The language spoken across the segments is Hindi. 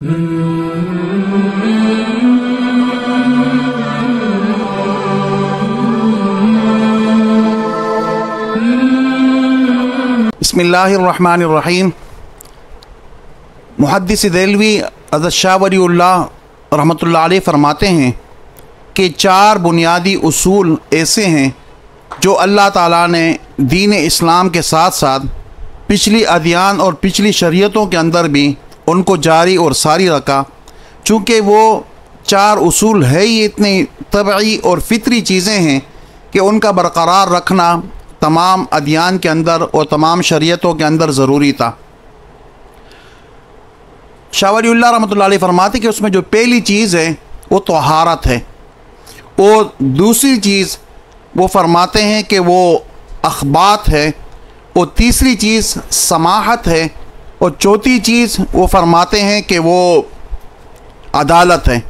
बिस्मिल्लाहिर्रहमानिर्रहीम। मुहद्दिस देलवी हज़रत शाह वलीउल्लाह रहमतुल्लाह अलैह फरमाते हैं कि चार बुनियादी उसूल ऐसे हैं जो अल्लाह ताला ने दीन इस्लाम के साथ साथ पिछली अदियान और पिछली शरीयतों के अंदर भी उनको जारी और सारी रखा। चूँकि वो चार उसूल है ही इतनी तबई और फितरी चीज़ें हैं कि उनका बरकरार रखना तमाम अदियान के अंदर और तमाम शरीयतों के अंदर ज़रूरी था। शाह वलीउल्लाह रहमतुल्लाह अलैह फरमाते कि उसमें जो पहली चीज़ है वो तहारत है, और दूसरी चीज़ वो फरमाते हैं कि वो अख़बात है, और तीसरी चीज़ समाहत है, और चौथी चीज़ वो फरमाते हैं कि वो अदालत है।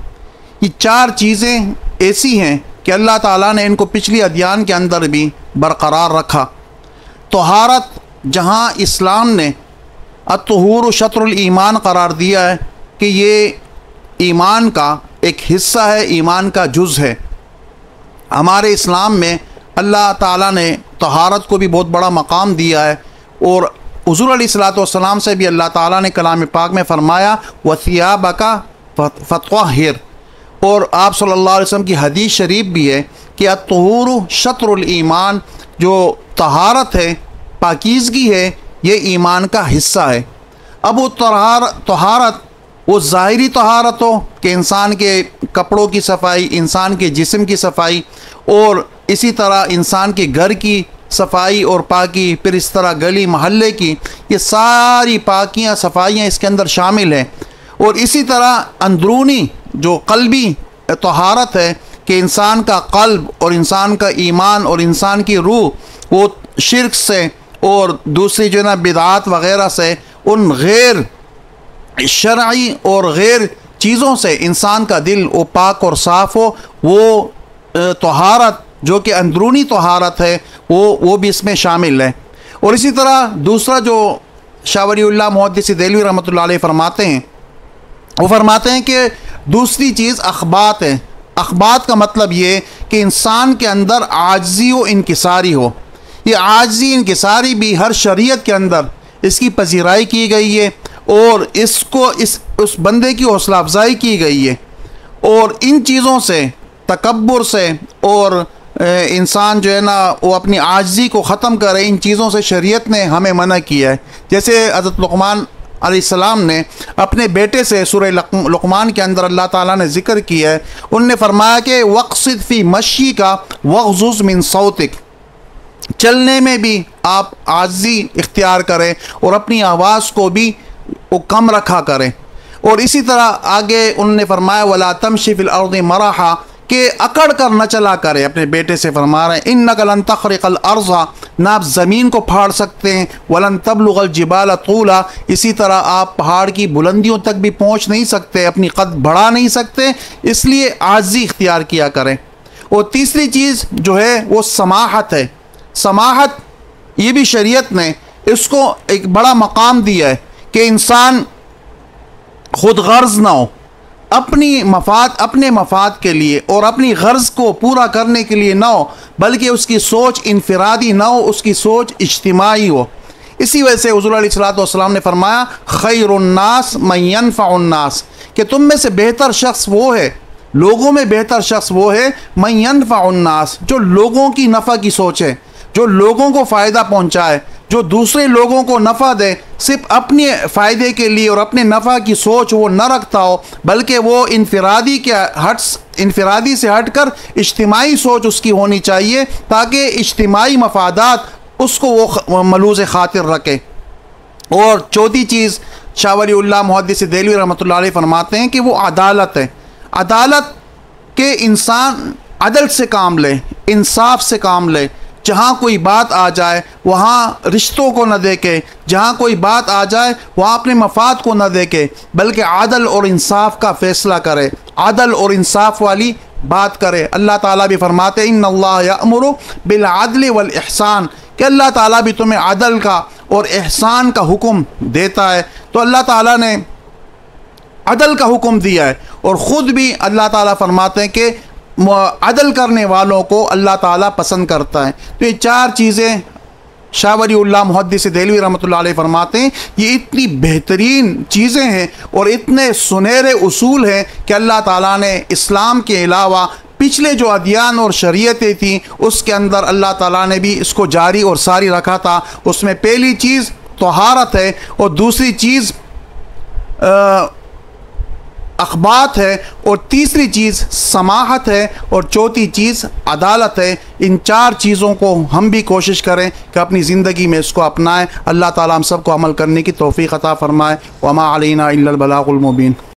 ये चार चीज़ें ऐसी हैं कि अल्लाह ताला ने इनको पिछली अदियान के अंदर भी बरकरार रखा। तहारत जहाँ इस्लाम ने अत्तहूर शत्रुल ईमान करार दिया है कि ये ईमान का एक हिस्सा है, ईमान का जुज़ है। हमारे इस्लाम में अल्लाह ताला ने तहारत को भी बहुत बड़ा मकाम दिया है, और हुज़ूर अलैहिस्सलातु वस्सलाम से भी अल्लाह ताला ने कलाम पाक में फ़रमाया वसियाबका फत्वाहिर, और आप सल्लल्लाहु अलैहि वसल्लम की हदीस शरीफ भी है कि अत्तहूर शत्रुल ईमान, जो तहारत है, पाकीज़गी है, ये ईमान का हिस्सा है। अब वो तहारत वो ज़ाहिरी तहारत हो कि इंसान के कपड़ों की सफ़ाई, इंसान के जिस्म की सफ़ाई, और इसी तरह इंसान के घर की सफ़ाई और पाकी, फिर इस तरह गली महल्ले की, ये सारी पाकियाँ सफ़ाइयाँ इसके अंदर शामिल हैं। और इसी तरह अंदरूनी जो क़ल्बी तहारत है कि इंसान का क़ल्ब और इंसान का ईमान और इंसान की रूह वो शिर्क से और दूसरी जो है ना बिदात वग़ैरह से, उन गैर शरई और गैर चीज़ों से इंसान का दिल वो पाक और साफ़ हो। वो तहारत जो कि अंदरूनी तहारत है वो भी इसमें शामिल है। और इसी तरह दूसरा जो शाह वलीउल्लाह मुहद्दिस देलवी रहमतुल्लाह अलैह फरमाते हैं, वो फरमाते हैं कि दूसरी चीज़ अख़बात है। अख़बात का मतलब ये कि इंसान के अंदर आजिज़ी व इनकिसारी हो। ये आजिज़ी इनकिसारी भी हर शरीयत के अंदर इसकी पजीराई की गई है, और इसको उस बंदे की हौसला अफजाई की गई है। और इन चीज़ों से, तकब्बुर से, और इंसान जो है ना वो अपनी आजिज़ी को ख़त्म करे, इन चीज़ों से शरीयत ने हमें मना किया है। जैसे हज़रत लुक़मान अलैहिस्सलाम ने अपने बेटे से सूरह लुक़मान के अंदर अल्लाह ताला ने ज़िक्र किया है, उनने फरमाया कि वक़्सिद फ़ी मशी का वग़्ज़ुज़ मिन सौतिक, चलने में भी आप आजिज़ी इख्तियार करें और अपनी आवाज़ को भी वो कम रखा करें। और इसी तरह आगे उन्होंने फरमाया वला तमशी फ़िल अर्ज़ि मराहा, कि अकड़ कर न चला करे। अपने बेटे से फरमा रहे हैं इन्नका लन तख़रिक़ल अर्ज़ा, ना आप ज़मीन को फाड़ सकते हैं, वलन तबलुग़ल जिबाल तूला, इसी तरह आप पहाड़ की बुलंदियों तक भी पहुँच नहीं सकते, अपनी कद बढ़ा नहीं सकते, इसलिए आजिज़ी इख्तियार किया करें। और तीसरी चीज़ जो है वो समाहत है। समाहत ये भी शरीयत ने इसको एक बड़ा मकाम दिया है कि इंसान खुद गर्ज़ ना हो, अपने मफाद के लिए और अपनी गर्ज़ को पूरा करने के लिए ना हो, बल्कि उसकी सोच इनफिरादी ना हो, उसकी सोच इज्तिमाई हो। इसी वजह से हुज़ूर अलैहिस्सलातु वस्सलाम ने फरमाया खैरुन्नास मन यनफ़उन्नास, कि तुम में से बेहतर शख्स वो है, लोगों में बेहतर शख्स वो है मन यनफ़उन्नास, जो लोगों की नफ़ा की सोच है, जो लोगों को फ़ायदा पहुँचाए, जो दूसरे लोगों को नफ़ा दे, सिर्फ अपने फ़ायदे के लिए और अपने नफ़ा की सोच वो न रखता हो, बल्कि वो इनफिरादी से हट कर इज्तिमाई सोच उसकी होनी चाहिए, ताकि इज्तिमाई मफादात उसको वो मलूज़ ख़ातिर रखे। और चौथी चीज़ शाह वलीउल्लाह मुहद्दिस देलवी रहमतुल्लाह अलैह फरमाते हैं कि वो अदालत है। अदालत के इंसान अदल से काम ले, इंसाफ से काम ले, जहाँ कोई बात आ जाए वहाँ रिश्तों को न देखे, जहाँ कोई बात आ जाए वहाँ अपने मफाद को न देखे, बल्कि आदल और इंसाफ का फ़ैसला करे, आदल और इंसाफ वाली बात करे। अल्लाह ताला भी फरमाते इन्नल्लाह यअमुरु बिल अदल वल इहसान, कि अल्लाह ताला भी तुम्हें अदल का और एहसान का हुक्म देता है। तो अल्लाह ताला ने अदल का हुक्म दिया है, और ख़ुद भी अल्लाह ताला फरमाते हैं कि अदल करने वालों को अल्लाह ताला पसंद करता है। तो ये चार चीज़ें शाह वलीउल्लाह मुहद्दिस देहलवी रहमतुल्लाह अलैह फरमाते हैं, ये इतनी बेहतरीन चीज़ें हैं और इतने सुनहरे उसूल हैं कि अल्लाह ताला ने इस्लाम के अलावा पिछले जो अदियान और शरीयतें थी उसके अंदर अल्लाह ताला ने भी इसको जारी और सारी रखा था। उसमें पहली चीज़ तहारत है, और दूसरी चीज़ अखबात है, और तीसरी चीज़ समाहत है, और चौथी चीज़ अदालत है। इन चार चीज़ों को हम भी कोशिश करें कि अपनी ज़िंदगी में इसको अपनाएं। अल्लाह ताला हम सबको अमल करने की तौफ़ीक़ अता फ़रमाए। वमा अलैना इल्लल बलागुल मुबीन।